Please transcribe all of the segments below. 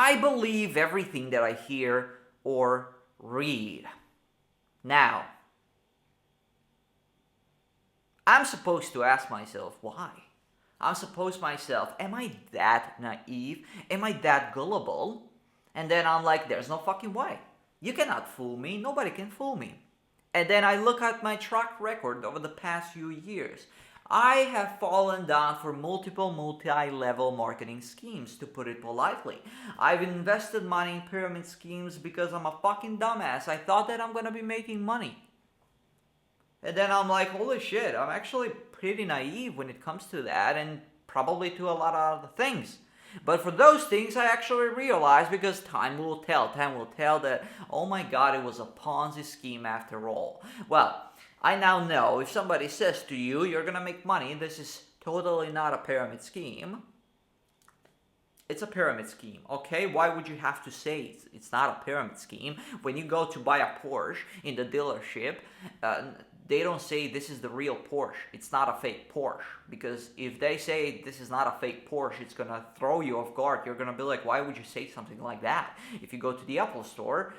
I believe everything that I hear or read. Now, I'm supposed to ask myself why. I'm supposed myself, am I that naive? Am I that gullible? And then I'm like, there's no fucking way. You cannot fool me. Nobody can fool me. And then I look at my track record over the past few years. I have fallen down for multiple multi-level marketing schemes, to put it politely. I've invested money in pyramid schemes because I'm a fucking dumbass. I thought that I'm gonna be making money. And then I'm like, holy shit, I'm actually pretty naive when it comes to that, and probably to a lot of other things. But for those things, I actually realized, because time will tell that, oh my god, it was a Ponzi scheme after all. Well, I now know if somebody says to you, you're gonna make money, this is totally not a pyramid scheme. It's a pyramid scheme, okay? Why would you have to say it's not a pyramid scheme? When you go to buy a Porsche in the dealership, they don't say this is the real Porsche. It's not a fake Porsche. Because if they say this is not a fake Porsche, it's going to throw you off guard. You're going to be like, why would you say something like that? If you go to the Apple store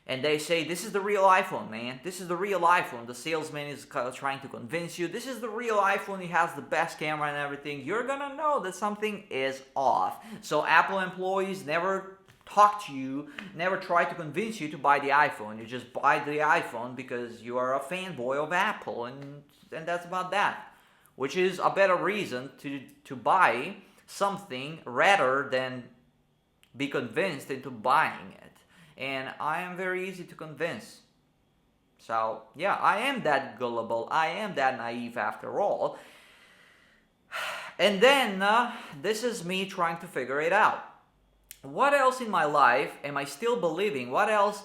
and they say, this is the real iPhone, man. This is the real iPhone. The salesman is trying to convince you. This is the real iPhone. It has the best camera and everything. You're going to know that something is off. So Apple employees never talk to you, never try to convince you to buy the iPhone. You just buy the iPhone because you are a fanboy of Apple, and that's about that. Which is a better reason to buy something rather than be convinced into buying it. And I am very easy to convince. So, yeah, I am that gullible. I am that naive after all. And then, this is me trying to figure it out. What else in my life am I still believing? What else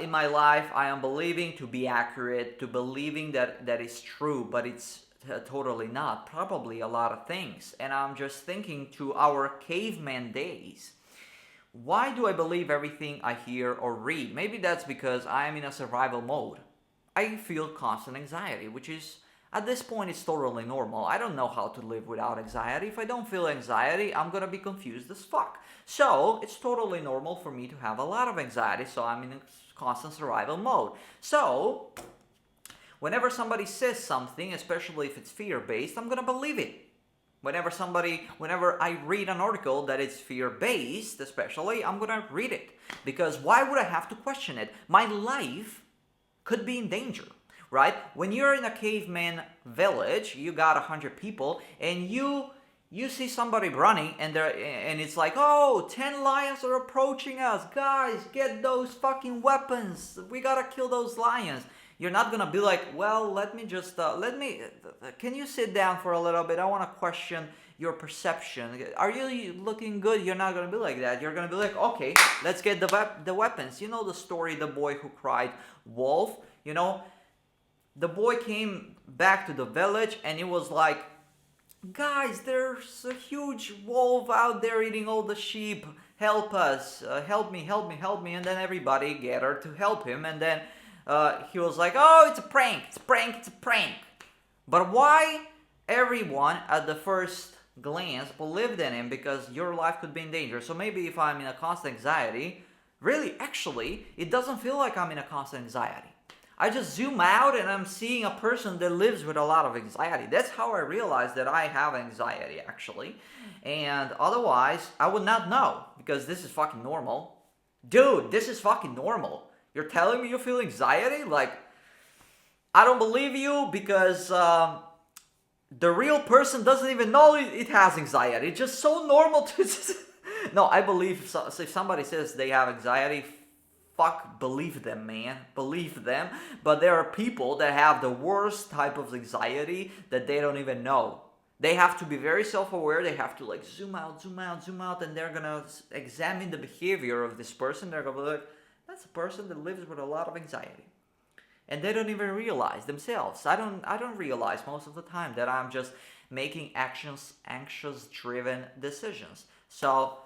in my life I am believing to be accurate, to believing that is true, but it's totally not? Probably a lot of things. And I'm just thinking to our caveman days. Why do I believe everything I hear or read? Maybe that's because I am in a survival mode. I feel constant anxiety, which is, at this point, it's totally normal. I don't know how to live without anxiety. If I don't feel anxiety, I'm gonna be confused as fuck. So, it's totally normal for me to have a lot of anxiety, so I'm in a constant survival mode. So, whenever somebody says something, especially if it's fear-based, I'm gonna believe it. Whenever I read an article that is fear-based, especially, I'm gonna read it. Because why would I have to question it? My life could be in danger. Right? When you're in a caveman village, you got 100 people, and you see somebody running, and it's like, oh, 10 lions are approaching us. Guys, get those fucking weapons. We gotta kill those lions. You're not gonna be like, well, can you sit down for a little bit? I wanna question your perception. Are you looking good? You're not gonna be like that. You're gonna be like, okay, let's get the weapons. You know the story, the boy who cried wolf? You know? The boy came back to the village and it was like, guys, there's a huge wolf out there eating all the sheep. Help us. Help me. And then everybody gathered to help him. And then he was like, oh, it's a prank. But why everyone at the first glance believed in him? Because your life could be in danger. So maybe if I'm in a constant anxiety, really, actually, it doesn't feel like I'm in a constant anxiety. I just zoom out and I'm seeing a person that lives with a lot of anxiety. That's how I realized that I have anxiety, actually. And otherwise, I would not know, because this is fucking normal. Dude, this is fucking normal. You're telling me you feel anxiety? Like, I don't believe you, because the real person doesn't even know it has anxiety. It's just so normal to... No, I believe if somebody says they have anxiety, fuck, believe them, man. Believe them. But there are people that have the worst type of anxiety that they don't even know. They have to be very self-aware. They have to like zoom out, and they're gonna examine the behavior of this person. They're gonna be like, that's a person that lives with a lot of anxiety. And they don't even realize themselves. I don't realize most of the time that I'm just making anxious-driven decisions. So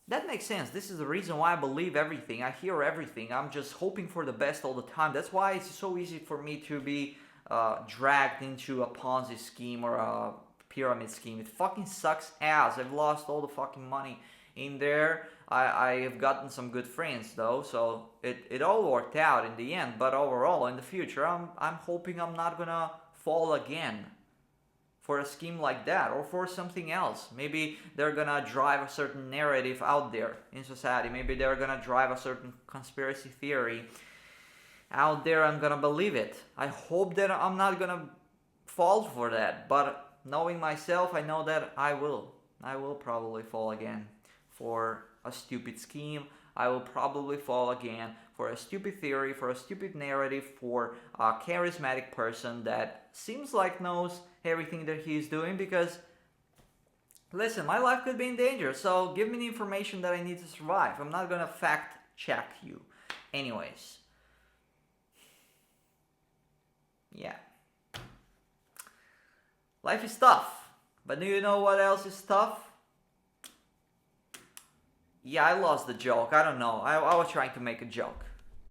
that makes sense. This is the reason why I believe everything. I hear everything. I'm just hoping for the best all the time. That's why it's so easy for me to be dragged into a Ponzi scheme or a pyramid scheme. It fucking sucks ass. I've lost all the fucking money in there. I have gotten some good friends though, so it all worked out in the end. But overall, in the future, I'm hoping I'm not gonna fall again for a scheme like that, or for something else. Maybe they're gonna drive a certain narrative out there in society. Maybe they're gonna drive a certain conspiracy theory out there. I'm gonna believe it. I hope that I'm not gonna fall for that, but knowing myself, I know that I will probably fall again for a stupid scheme. I will probably fall again for a stupid theory, for a stupid narrative, for a charismatic person that seems like knows everything that he's doing. Because, listen, my life could be in danger, so give me the information that I need to survive. I'm not gonna fact check you. Anyways. Yeah. Life is tough. But do you know what else is tough? Yeah, I lost the joke. I don't know. I was trying to make a joke.